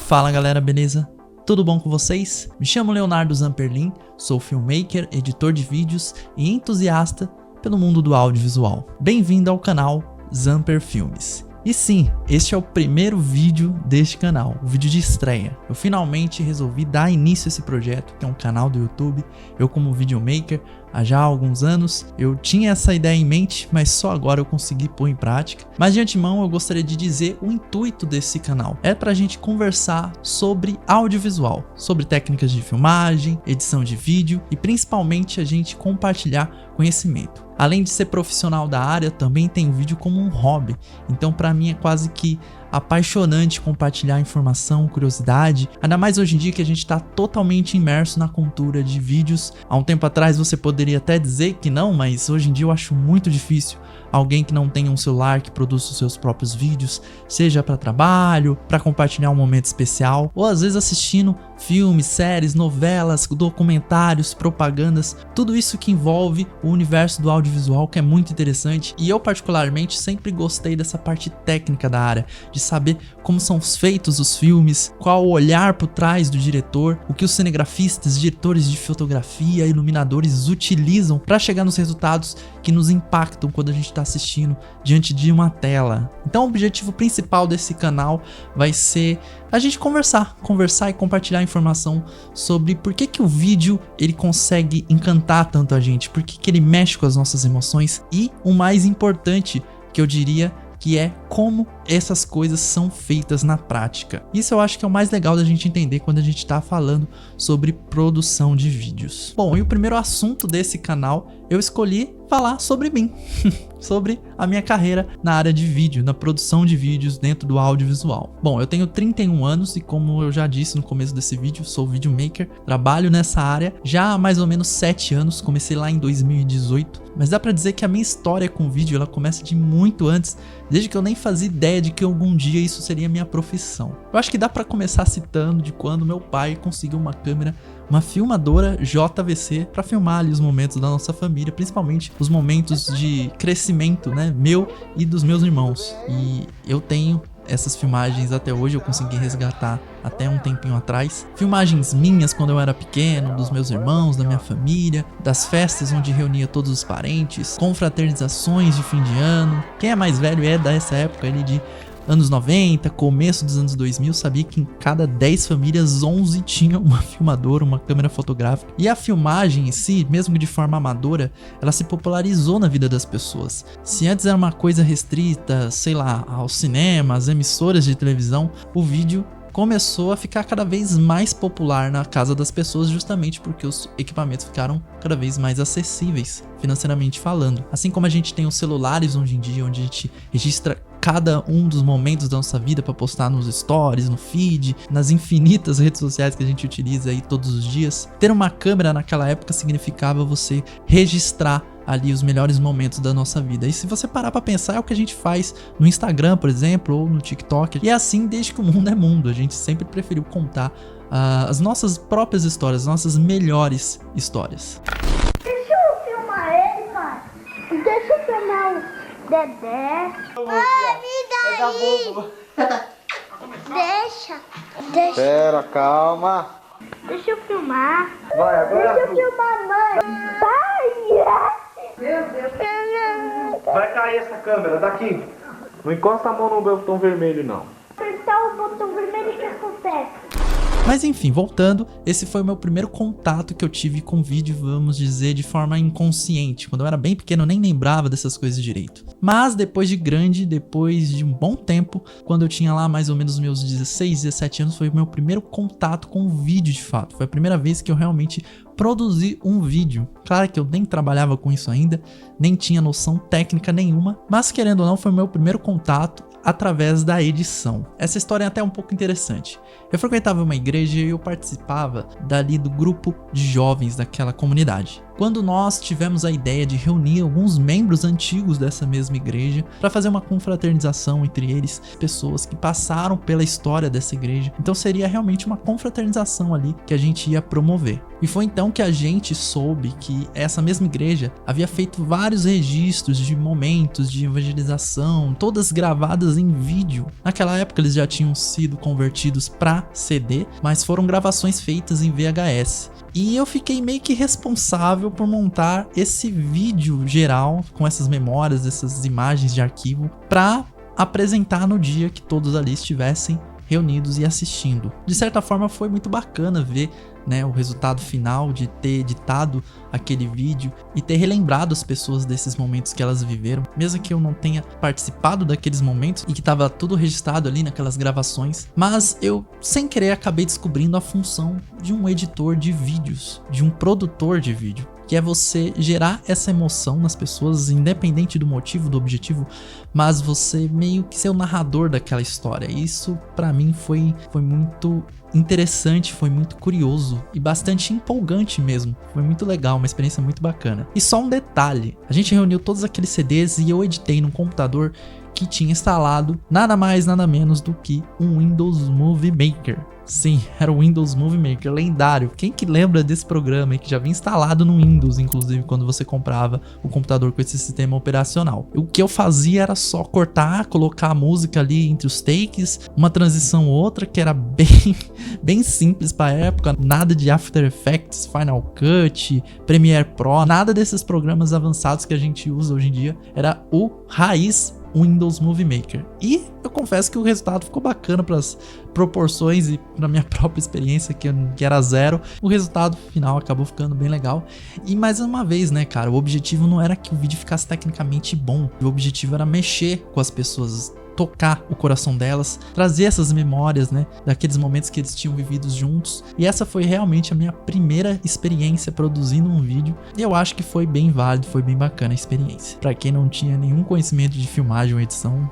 Fala galera, beleza? Tudo bom com vocês? Me chamo Leonardo Zamperlin, sou filmmaker, editor de vídeos e entusiasta pelo mundo do audiovisual. Bem-vindo ao canal Zamper Filmes. E sim, este é o primeiro vídeo deste canal, o vídeo de estreia. Eu finalmente resolvi dar início a esse projeto, que é um canal do YouTube. Eu como videomaker, há já alguns anos, eu tinha essa ideia em mente, mas só agora eu consegui pôr em prática. Mas de antemão eu gostaria de dizer o intuito desse canal. É pra gente conversar sobre audiovisual, sobre técnicas de filmagem, edição de vídeo e principalmente a gente compartilhar conhecimento. Além de ser profissional da área, também tenho vídeo como um hobby, então para mim é quase que apaixonante compartilhar informação, curiosidade, ainda mais hoje em dia que a gente está totalmente imerso na cultura de vídeos. Há um tempo atrás você poderia até dizer que não, mas hoje em dia eu acho muito difícil alguém que não tenha um celular que produza os seus próprios vídeos, seja para trabalho, para compartilhar um momento especial, ou às vezes assistindo filmes, séries, novelas, documentários, propagandas, tudo isso que envolve o universo do audiovisual, que é muito interessante. E eu particularmente sempre gostei dessa parte técnica da área, de saber como são feitos os filmes, qual o olhar por trás do diretor, o que os cinegrafistas, diretores de fotografia, iluminadores utilizam para chegar nos resultados que nos impactam quando a gente está assistindo diante de uma tela. Então o objetivo principal desse canal vai ser a gente conversar e compartilhar informação sobre por que o vídeo ele consegue encantar tanto a gente, por que ele mexe com as nossas emoções e o mais importante que eu diria que é como essas coisas são feitas na prática. Isso eu acho que é o mais legal da gente entender quando a gente está falando sobre produção de vídeos. Bom, e o primeiro assunto desse canal eu escolhi falar sobre mim, sobre a minha carreira na área de vídeo, na produção de vídeos dentro do audiovisual. Bom, eu tenho 31 anos e como eu já disse no começo desse vídeo, sou videomaker, trabalho nessa área já há mais ou menos 7 anos, comecei lá em 2018, mas dá pra dizer que a minha história com vídeo ela começa de muito antes, desde que eu nem fazia ideia de que algum dia isso seria minha profissão. Eu acho que dá pra começar citando de quando meu pai conseguiu uma câmera, uma filmadora JVC para filmar ali os momentos da nossa família, principalmente os momentos de crescimento, né, meu e dos meus irmãos. E eu tenho essas filmagens até hoje, eu consegui resgatar até um tempinho atrás. Filmagens minhas quando eu era pequeno, dos meus irmãos, da minha família, das festas onde reunia todos os parentes, confraternizações de fim de ano. Quem é mais velho é dessa época ali de anos 90, começo dos anos 2000, sabia que em cada 10 famílias, 11 tinham uma filmadora, uma câmera fotográfica. E a filmagem em si, mesmo que de forma amadora, ela se popularizou na vida das pessoas. Se antes era uma coisa restrita, sei lá, ao cinema, às emissoras de televisão, o vídeo começou a ficar cada vez mais popular na casa das pessoas justamente porque os equipamentos ficaram cada vez mais acessíveis, financeiramente falando. Assim como a gente tem os celulares hoje em dia, onde a gente registra cada um dos momentos da nossa vida para postar nos stories, no feed, nas infinitas redes sociais que a gente utiliza aí todos os dias. Ter uma câmera naquela época significava você registrar ali os melhores momentos da nossa vida. E se você parar pra pensar, é o que a gente faz no Instagram, por exemplo, ou no TikTok. E é assim desde que o mundo é mundo. A gente sempre preferiu contar as nossas próprias histórias, as nossas melhores histórias. Deixa eu filmar ele, pai. Deixa eu filmar o Dedé. Ai, me dá aí. Deixa. Pera, calma. Deixa eu filmar. Vai, agora. Deixa eu filmar, mãe. Pai. Meu Deus. Vai cair essa câmera daqui. Não encosta a mão no botão vermelho, não. Apertar o botão vermelho, o que acontece? Mas enfim, voltando, esse foi o meu primeiro contato que eu tive com vídeo, vamos dizer, de forma inconsciente. Quando eu era bem pequeno eu nem lembrava dessas coisas direito. Mas depois de grande, depois de um bom tempo, quando eu tinha lá mais ou menos meus 16, 17 anos, foi o meu primeiro contato com o vídeo de fato. Foi a primeira vez que eu realmente produzi um vídeo. Claro que eu nem trabalhava com isso ainda, nem tinha noção técnica nenhuma, mas querendo ou não foi o meu primeiro contato através da edição. Essa história é até um pouco interessante. Eu frequentava uma igreja e eu participava dali do grupo de jovens daquela comunidade. quando nós tivemos a ideia de reunir alguns membros antigos dessa mesma igreja para fazer uma confraternização entre eles, pessoas que passaram pela história dessa igreja. Então seria realmente uma confraternização ali que a gente ia promover. E foi então que a gente soube que essa mesma igreja havia feito vários registros de momentos de evangelização, todas gravadas em vídeo. Naquela época eles já tinham sido convertidos para CD, mas foram gravações feitas em VHS. E eu fiquei meio que responsável por montar esse vídeo geral com essas memórias, essas imagens de arquivo, para apresentar no dia que todos ali estivessem reunidos e assistindo. De certa forma foi muito bacana ver, né, o resultado final de ter editado aquele vídeo e ter relembrado as pessoas desses momentos que elas viveram, mesmo que eu não tenha participado daqueles momentos e que estava tudo registrado ali naquelas gravações, mas eu sem querer acabei descobrindo a função de um editor de vídeos, de um produtor de vídeo, que é você gerar essa emoção nas pessoas, independente do motivo, do objetivo, mas você meio que ser o narrador daquela história. Isso pra mim foi muito interessante, foi muito curioso e bastante empolgante mesmo. Foi muito legal, uma experiência muito bacana. E só um detalhe, a gente reuniu todos aqueles CDs e eu editei num computador que tinha instalado nada mais, nada menos do que um Windows Movie Maker. Sim, era o Windows Movie Maker, lendário. Quem que lembra desse programa aí, que já vinha instalado no Windows, inclusive, quando você comprava o computador com esse sistema operacional? O que eu fazia era só cortar, colocar a música ali entre os takes, uma transição ou outra, que era bem simples para a época, nada de After Effects, Final Cut, Premiere Pro, nada desses programas avançados que a gente usa hoje em dia, era o raiz Windows Movie Maker. E eu confesso que o resultado ficou bacana para as proporções e para minha própria experiência, que era zero. O resultado final acabou ficando bem legal. E mais uma vez, né, cara, o objetivo não era que o vídeo ficasse tecnicamente bom. O objetivo era mexer com as pessoas, tocar o coração delas, trazer essas memórias, né, daqueles momentos que eles tinham vivido juntos. E essa foi realmente a minha primeira experiência produzindo um vídeo. E eu acho que foi bem válido, foi bem bacana a experiência. Pra quem não tinha nenhum conhecimento de filmagem ou edição,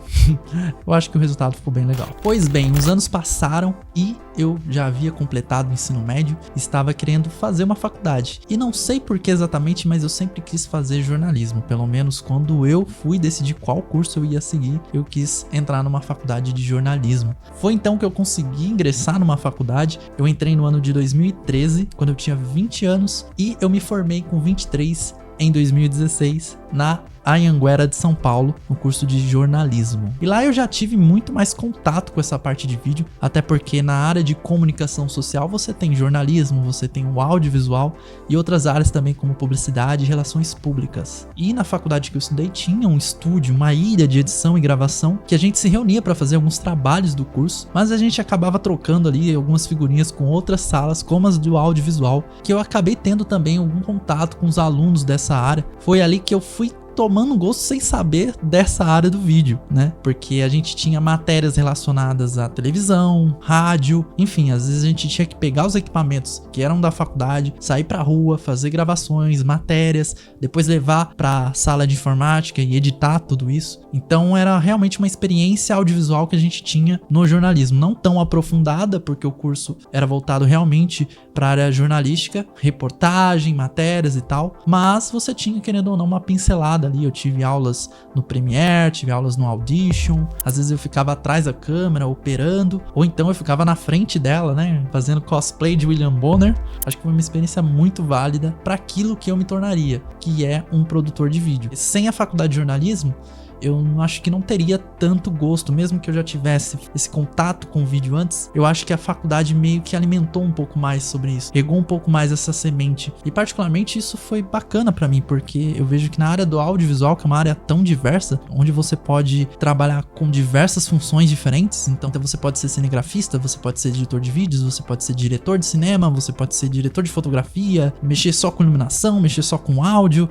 eu acho que o resultado ficou bem legal. Pois bem, os anos passaram e eu já havia completado o ensino médio, estava querendo fazer uma faculdade. E não sei por que exatamente, mas eu sempre quis fazer jornalismo. Pelo menos quando eu fui decidir qual curso eu ia seguir, eu quis entrar numa faculdade de jornalismo. Foi então que eu consegui ingressar numa faculdade. Eu entrei no ano de 2013, quando eu tinha 20 anos, e eu me formei com 23 em 2016 na Anhanguera de São Paulo, no curso de jornalismo. E lá eu já tive muito mais contato com essa parte de vídeo, até porque na área de comunicação social você tem jornalismo, você tem o audiovisual e outras áreas também como publicidade e relações públicas. E na faculdade que eu estudei tinha um estúdio, uma ilha de edição e gravação, que a gente se reunia para fazer alguns trabalhos do curso, mas a gente acabava trocando ali algumas figurinhas com outras salas, como as do audiovisual, que eu acabei tendo também algum contato com os alunos dessa área. Foi ali que eu fui tomando gosto sem saber dessa área do vídeo, né? Porque a gente tinha matérias relacionadas à televisão, rádio, enfim, às vezes a gente tinha que pegar os equipamentos que eram da faculdade, sair pra rua, fazer gravações, matérias, depois levar pra sala de informática e editar tudo isso. Então era realmente uma experiência audiovisual que a gente tinha no jornalismo, não tão aprofundada, porque o curso era voltado realmente pra área jornalística, reportagem, matérias e tal, mas você tinha, querendo ou não, uma pincelada ali. Eu tive aulas no Premiere, tive aulas no Audition, às vezes eu ficava atrás da câmera operando, ou então eu ficava na frente dela, né, fazendo cosplay de William Bonner. Acho que foi uma experiência muito válida para aquilo que eu me tornaria, que é um produtor de vídeo. Sem a faculdade de jornalismo, eu acho que não teria tanto gosto, mesmo que eu já tivesse esse contato com o vídeo antes. Eu acho que a faculdade meio que alimentou um pouco mais sobre isso, regou um pouco mais essa semente, e particularmente isso foi bacana pra mim, porque eu vejo que na área do audiovisual, que é uma área tão diversa, onde você pode trabalhar com diversas funções diferentes, então você pode ser cinegrafista, você pode ser editor de vídeos, você pode ser diretor de cinema, você pode ser diretor de fotografia, mexer só com iluminação, mexer só com áudio.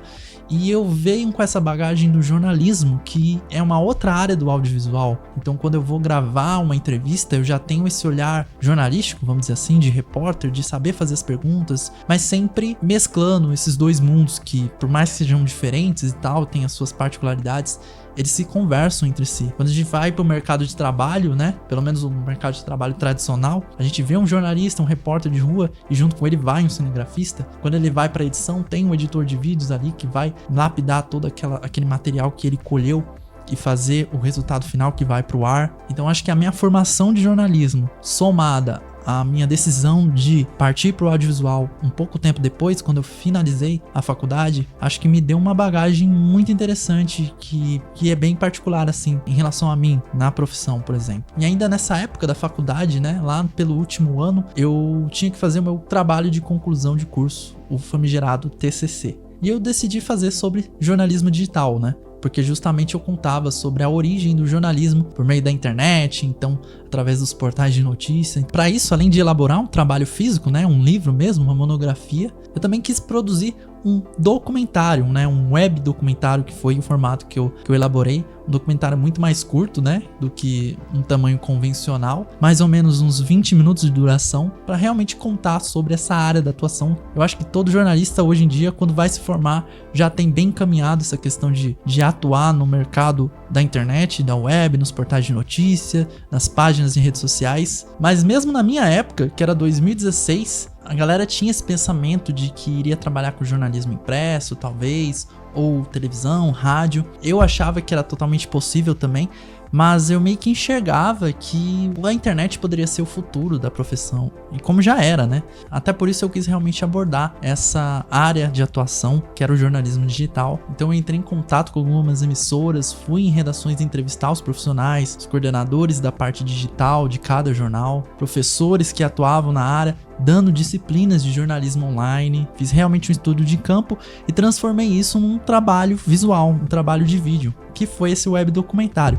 E eu venho com essa bagagem do jornalismo, que é uma outra área do audiovisual. Então quando eu vou gravar uma entrevista, eu já tenho esse olhar jornalístico, vamos dizer assim, de repórter, de saber fazer as perguntas, mas sempre mesclando esses dois mundos que, por mais que sejam diferentes e tal, tem as suas particularidades, eles se conversam entre si. Quando a gente vai pro mercado de trabalho, né, pelo menos o mercado de trabalho tradicional, a gente vê um jornalista, um repórter de rua e junto com ele vai um cinegrafista. Quando ele vai pra edição, tem um editor de vídeos ali que vai lapidar todo aquele material que ele colheu e fazer o resultado final que vai pro ar. Então acho que a minha formação de jornalismo, somada a minha decisão de partir pro audiovisual um pouco tempo depois, quando eu finalizei a faculdade, acho que me deu uma bagagem muito interessante que é bem particular, assim, em relação a mim, na profissão, por exemplo. E ainda nessa época da faculdade, né, lá pelo último ano, eu tinha que fazer o meu trabalho de conclusão de curso, o famigerado TCC. E eu decidi fazer sobre jornalismo digital, né? Porque justamente eu contava sobre a origem do jornalismo por meio da internet, então através dos portais de notícia. Para isso, além de elaborar um trabalho físico, né, um livro mesmo, uma monografia, eu também quis produzir um documentário, né, um web documentário, que foi o formato que eu elaborei. Um documentário muito mais curto, né, do que um tamanho convencional, mais ou menos uns 20 minutos de duração, para realmente contar sobre essa área da atuação. Eu acho que todo jornalista hoje em dia, quando vai se formar, já tem bem encaminhado essa questão de atuar no mercado da internet, da web, nos portais de notícia, nas páginas em redes sociais. Mas mesmo na minha época, que era 2016, a galera tinha esse pensamento de que iria trabalhar com jornalismo impresso, talvez, ou televisão, rádio. Eu achava que era totalmente possível também, mas eu meio que enxergava que a internet poderia ser o futuro da profissão, e como já era, né? Até por isso eu quis realmente abordar essa área de atuação, que era o jornalismo digital. Então eu entrei em contato com algumas emissoras, fui em redações entrevistar os profissionais, os coordenadores da parte digital de cada jornal, professores que atuavam na área, dando disciplinas de jornalismo online. Fiz realmente um estudo de campo e transformei isso num trabalho visual, um trabalho de vídeo, que foi esse web documentário.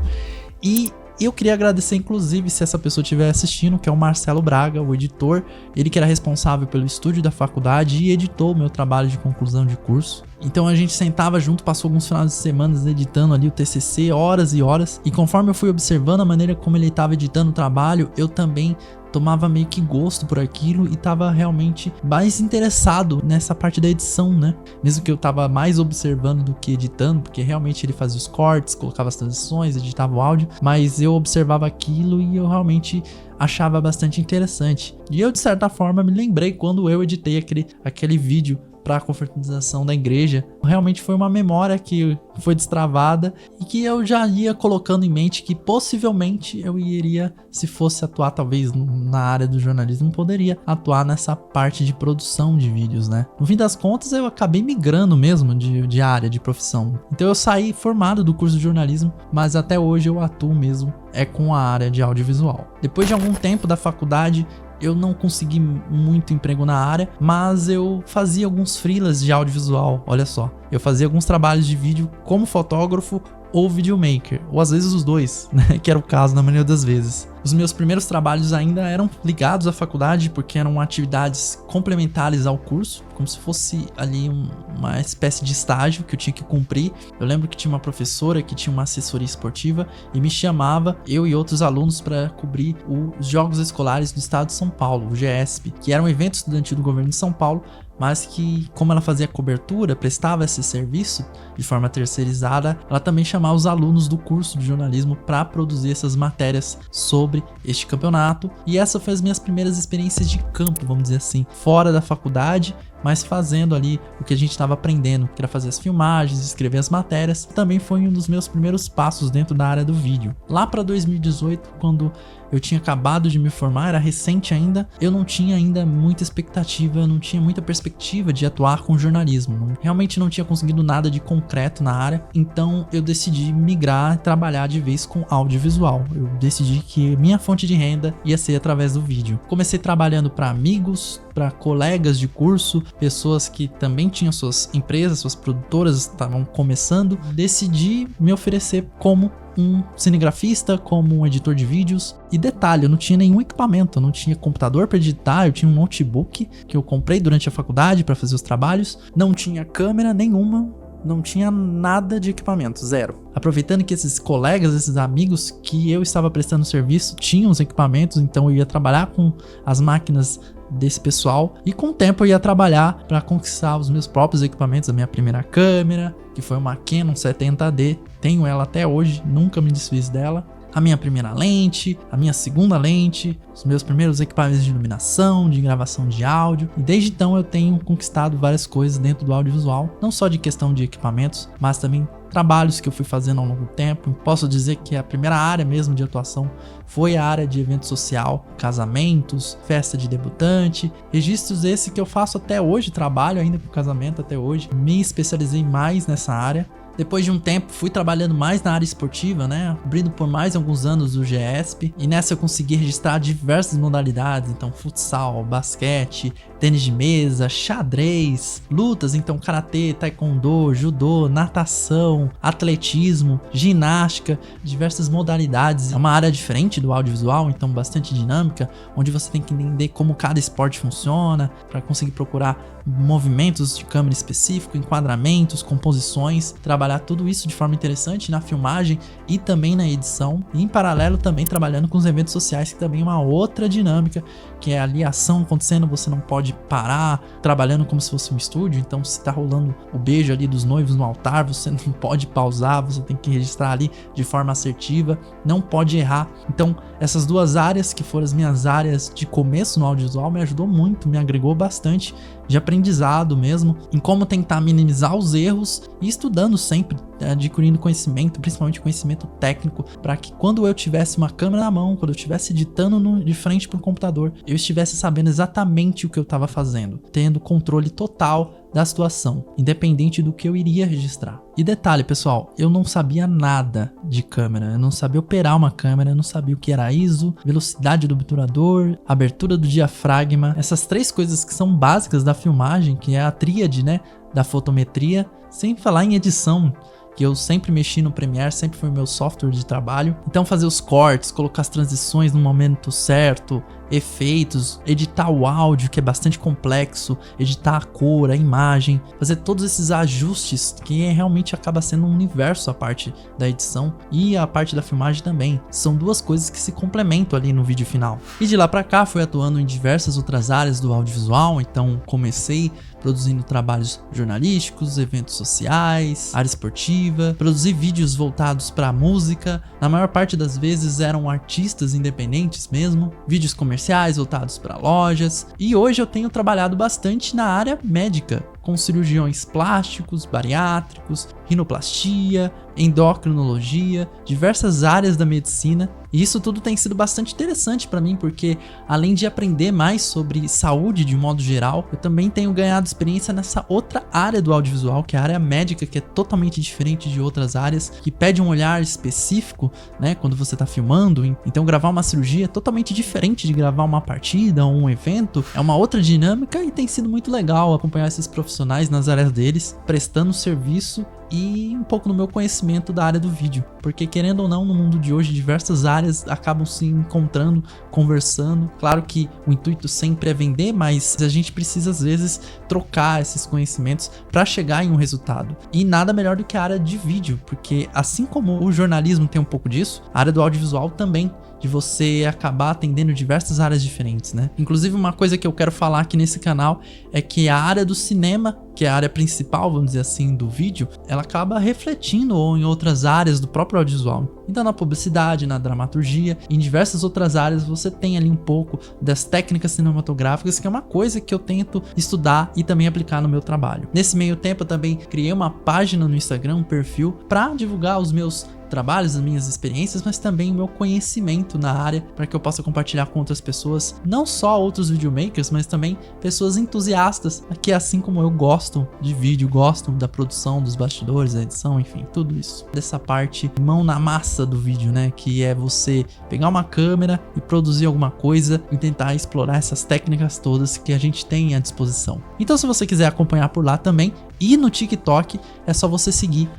E eu queria agradecer, inclusive, se essa pessoa estiver assistindo, que é o Marcelo Braga, o editor, ele que era responsável pelo estúdio da faculdade e editou o meu trabalho de conclusão de curso. Então a gente sentava junto, passou alguns finais de semana editando ali o TCC, horas e horas, e conforme eu fui observando a maneira como ele estava editando o trabalho, eu também tomava meio que gosto por aquilo e tava realmente mais interessado nessa parte da edição, né? Mesmo que eu tava mais observando do que editando, porque realmente ele fazia os cortes, colocava as transições, editava o áudio, mas eu observava aquilo e eu realmente achava bastante interessante. E eu, de certa forma, me lembrei quando eu editei aquele vídeo para a confraternização da igreja. Realmente foi uma memória que foi destravada e que eu já ia colocando em mente que possivelmente eu iria, se fosse atuar talvez na área do jornalismo, poderia atuar nessa parte de produção de vídeos, né? No fim das contas, eu acabei migrando mesmo de área, de profissão. Então eu saí formado do curso de jornalismo, mas até hoje eu atuo mesmo com a área de audiovisual. Depois de algum tempo da faculdade, eu não consegui muito emprego na área, mas eu fazia alguns freelas de audiovisual, olha só. Eu fazia alguns trabalhos de vídeo como fotógrafo ou videomaker, ou às vezes os dois, né, que era o caso na maioria das vezes. Os meus primeiros trabalhos ainda eram ligados à faculdade, porque eram atividades complementares ao curso, como se fosse ali uma espécie de estágio que eu tinha que cumprir. Eu lembro que tinha uma professora que tinha uma assessoria esportiva e me chamava, eu e outros alunos, para cobrir os Jogos Escolares do Estado de São Paulo, o GESP, que era um evento estudantil do governo de São Paulo, mas que, como ela fazia cobertura, prestava esse serviço de forma terceirizada, ela também chamava os alunos do curso de jornalismo para produzir essas matérias sobre este campeonato. E essa foi as minhas primeiras experiências de campo, vamos dizer assim, fora da faculdade, mas fazendo ali o que a gente estava aprendendo, que era fazer as filmagens, escrever as matérias. Também foi um dos meus primeiros passos dentro da área do vídeo. Lá para 2018, quando eu tinha acabado de me formar, era recente ainda, eu não tinha ainda muita expectativa, não tinha muita perspectiva de atuar com jornalismo. Realmente não tinha conseguido nada de concreto na área, então eu decidi migrar e trabalhar de vez com audiovisual. Eu decidi que minha fonte de renda ia ser através do vídeo. Comecei trabalhando para amigos, para colegas de curso, pessoas que também tinham suas empresas, suas produtoras estavam começando. Decidi me oferecer como um cinegrafista, como um editor de vídeos. E detalhe, eu não tinha nenhum equipamento, eu não tinha computador para editar, eu tinha um notebook que eu comprei durante a faculdade para fazer os trabalhos, não tinha câmera nenhuma, não tinha nada de equipamento, zero. Aproveitando que esses colegas, esses amigos que eu estava prestando serviço tinham os equipamentos, então eu ia trabalhar com as máquinas desse pessoal, e com o tempo eu ia trabalhar para conquistar os meus próprios equipamentos, a minha primeira câmera, que foi uma Canon 70D, tenho ela até hoje, nunca me desfiz dela. A minha primeira lente, a minha segunda lente, os meus primeiros equipamentos de iluminação, de gravação de áudio, e desde então eu tenho conquistado várias coisas dentro do audiovisual, não só de questão de equipamentos, mas também trabalhos que eu fui fazendo ao longo do tempo. Posso dizer que a primeira área mesmo de atuação foi a área de evento social, casamentos, festa de debutante, registros esse que eu faço até hoje, trabalho ainda com casamento até hoje, me especializei mais nessa área. Depois de um tempo fui trabalhando mais na área esportiva, né, abrindo por mais alguns anos o GESP, e nessa eu consegui registrar diversas modalidades, então futsal, basquete, tênis de mesa, xadrez, lutas, então karatê, taekwondo, judô, natação, atletismo, ginástica, diversas modalidades. É uma área diferente do audiovisual, então bastante dinâmica, onde você tem que entender como cada esporte funciona, para conseguir procurar movimentos de câmera específico, enquadramentos, composições, trabalhar tudo isso de forma interessante na filmagem e também na edição, e em paralelo também trabalhando com os eventos sociais, que também é uma outra dinâmica, que é ali a ação acontecendo, você não pode parar, trabalhando como se fosse um estúdio, então se tá rolando o beijo ali dos noivos no altar, você não pode pausar, você tem que registrar ali de forma assertiva, não pode errar. Então essas duas áreas, que foram as minhas áreas de começo no audiovisual, me ajudou muito, me agregou bastante de aprendizado mesmo, em como tentar minimizar os erros e estudando sempre, adquirindo conhecimento, principalmente conhecimento técnico, para que quando eu tivesse uma câmera na mão, quando eu estivesse editando de frente para o computador, eu estivesse sabendo exatamente o que eu estava fazendo, tendo controle total da situação, independente do que eu iria registrar. E detalhe, pessoal, eu não sabia nada de câmera, eu não sabia operar uma câmera, eu não sabia o que era ISO, velocidade do obturador, abertura do diafragma, essas três coisas que são básicas da filmagem, que é a tríade, né, da fotometria, sem falar em edição, que eu sempre mexi no Premiere, sempre foi o meu software de trabalho. Então fazer os cortes, colocar as transições no momento certo, efeitos, editar o áudio, que é bastante complexo, editar a cor, a imagem, fazer todos esses ajustes, que realmente acaba sendo um universo a parte da edição e a parte da filmagem também. São duas coisas que se complementam ali no vídeo final. E de lá pra cá fui atuando em diversas outras áreas do audiovisual, então comecei produzindo trabalhos jornalísticos, eventos sociais, área esportiva, produzi vídeos voltados para música, na maior parte das vezes eram artistas independentes mesmo, vídeos comerciais voltados para lojas, e hoje eu tenho trabalhado bastante na área médica, com cirurgiões plásticos, bariátricos, rinoplastia, endocrinologia, diversas áreas da medicina. E isso tudo tem sido bastante interessante para mim, porque além de aprender mais sobre saúde de modo geral, eu também tenho ganhado experiência nessa outra área do audiovisual, que é a área médica, que é totalmente diferente de outras áreas, que pede um olhar específico, né, quando você tá filmando. Então gravar uma cirurgia é totalmente diferente de gravar uma partida ou um evento, é uma outra dinâmica, e tem sido muito legal acompanhar esses profissionais nas áreas deles, prestando serviço e um pouco no meu conhecimento da área do vídeo, porque querendo ou não, no mundo de hoje diversas áreas acabam se encontrando, conversando. Claro que o intuito sempre é vender, mas a gente precisa às vezes trocar esses conhecimentos para chegar em um resultado, e nada melhor do que a área de vídeo, porque assim como o jornalismo tem um pouco disso, a área do audiovisual também, de você acabar atendendo diversas áreas diferentes, né? Inclusive uma coisa que eu quero falar aqui nesse canal é que a área do cinema, que é a área principal, vamos dizer assim, do vídeo, ela acaba refletindo ou em outras áreas do próprio audiovisual. Então na publicidade, na dramaturgia, em diversas outras áreas você tem ali um pouco das técnicas cinematográficas, que é uma coisa que eu tento estudar e também aplicar no meu trabalho. Nesse meio tempo eu também criei uma página no Instagram, um perfil, para divulgar os meus trabalhos, as minhas experiências, mas também o meu conhecimento na área, para que eu possa compartilhar com outras pessoas, não só outros videomakers, mas também pessoas entusiastas, que assim como eu gostam de vídeo, gostam da produção, dos bastidores, da edição, enfim, tudo isso. Dessa parte mão na massa do vídeo, né, que é você pegar uma câmera e produzir alguma coisa e tentar explorar essas técnicas todas que a gente tem à disposição. Então se você quiser acompanhar por lá também, e no TikTok é só você seguir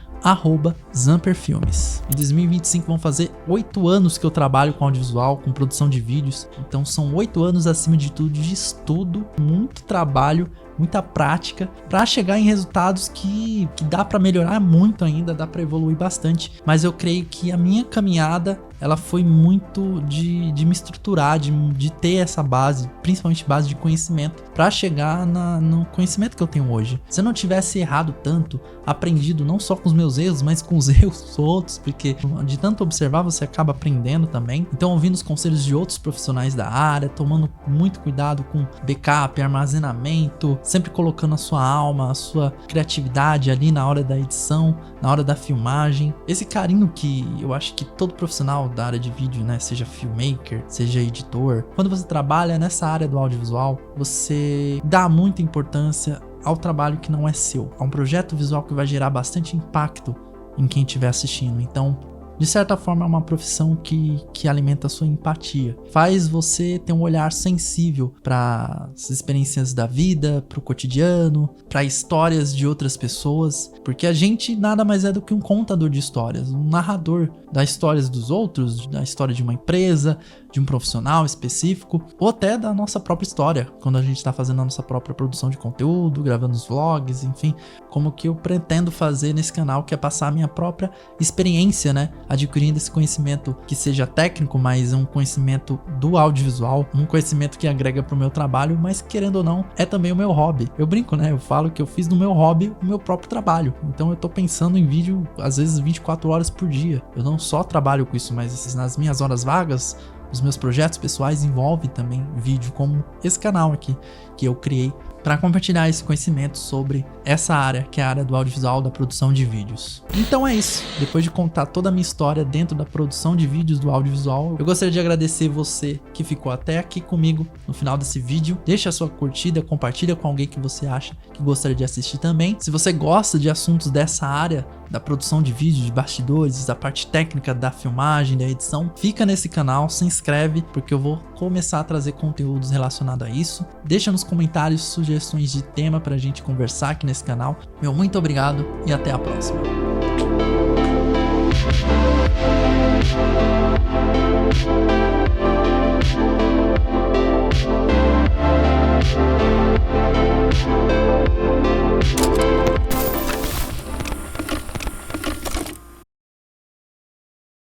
@ZamperFilmes. Em 2025 vão fazer 8 anos que eu trabalho com audiovisual, com produção de vídeos, então são 8 anos acima de tudo de estudo, muito trabalho, muita prática para chegar em resultados que dá para melhorar muito ainda, dá para evoluir bastante. Mas eu creio que a minha caminhada ela foi muito de me estruturar, de ter essa base, principalmente base de conhecimento, para chegar no conhecimento que eu tenho hoje. Se eu não tivesse errado tanto, aprendido não só com os meus erros, mas com os erros dos outros, porque de tanto observar você acaba aprendendo também. Então, ouvindo os conselhos de outros profissionais da área, tomando muito cuidado com backup, armazenamento, sempre colocando a sua alma, a sua criatividade ali na hora da edição, na hora da filmagem. Esse carinho que eu acho que todo profissional da área de vídeo, né, seja filmmaker, seja editor, quando você trabalha nessa área do audiovisual, você dá muita importância ao trabalho que não é seu, a um projeto visual que vai gerar bastante impacto em quem estiver assistindo. Então, de certa forma, é uma profissão que alimenta a sua empatia. Faz você ter um olhar sensível para as experiências da vida, para o cotidiano, para histórias de outras pessoas. Porque a gente nada mais é do que um contador de histórias, um narrador das histórias dos outros, da história de uma empresa, de um profissional específico, ou até da nossa própria história, quando a gente está fazendo a nossa própria produção de conteúdo, gravando os vlogs, enfim, como que eu pretendo fazer nesse canal, que é passar a minha própria experiência, né, adquirindo esse conhecimento que seja técnico, mas um conhecimento do audiovisual, um conhecimento que agrega pro meu trabalho, mas querendo ou não, é também o meu hobby. Eu brinco, né, eu falo que eu fiz do meu hobby o meu próprio trabalho, então eu tô pensando em vídeo, às vezes 24 horas por dia. Eu não só trabalho com isso, mas nas minhas horas vagas, os meus projetos pessoais envolvem também vídeo, como esse canal aqui que eu criei para compartilhar esse conhecimento sobre essa área, que é a área do audiovisual, da produção de vídeos. Então é isso. Depois de contar toda a minha história dentro da produção de vídeos do audiovisual, eu gostaria de agradecer você que ficou até aqui comigo no final desse vídeo. Deixa a sua curtida, compartilha com alguém que você acha que gostaria de assistir também. Se você gosta de assuntos dessa área, da produção de vídeo, de bastidores, da parte técnica da filmagem, da edição, fica nesse canal, se inscreve, porque eu vou começar a trazer conteúdos relacionados a isso. Deixa nos comentários sugestões de tema pra gente conversar aqui nesse canal. Meu muito obrigado e até a próxima.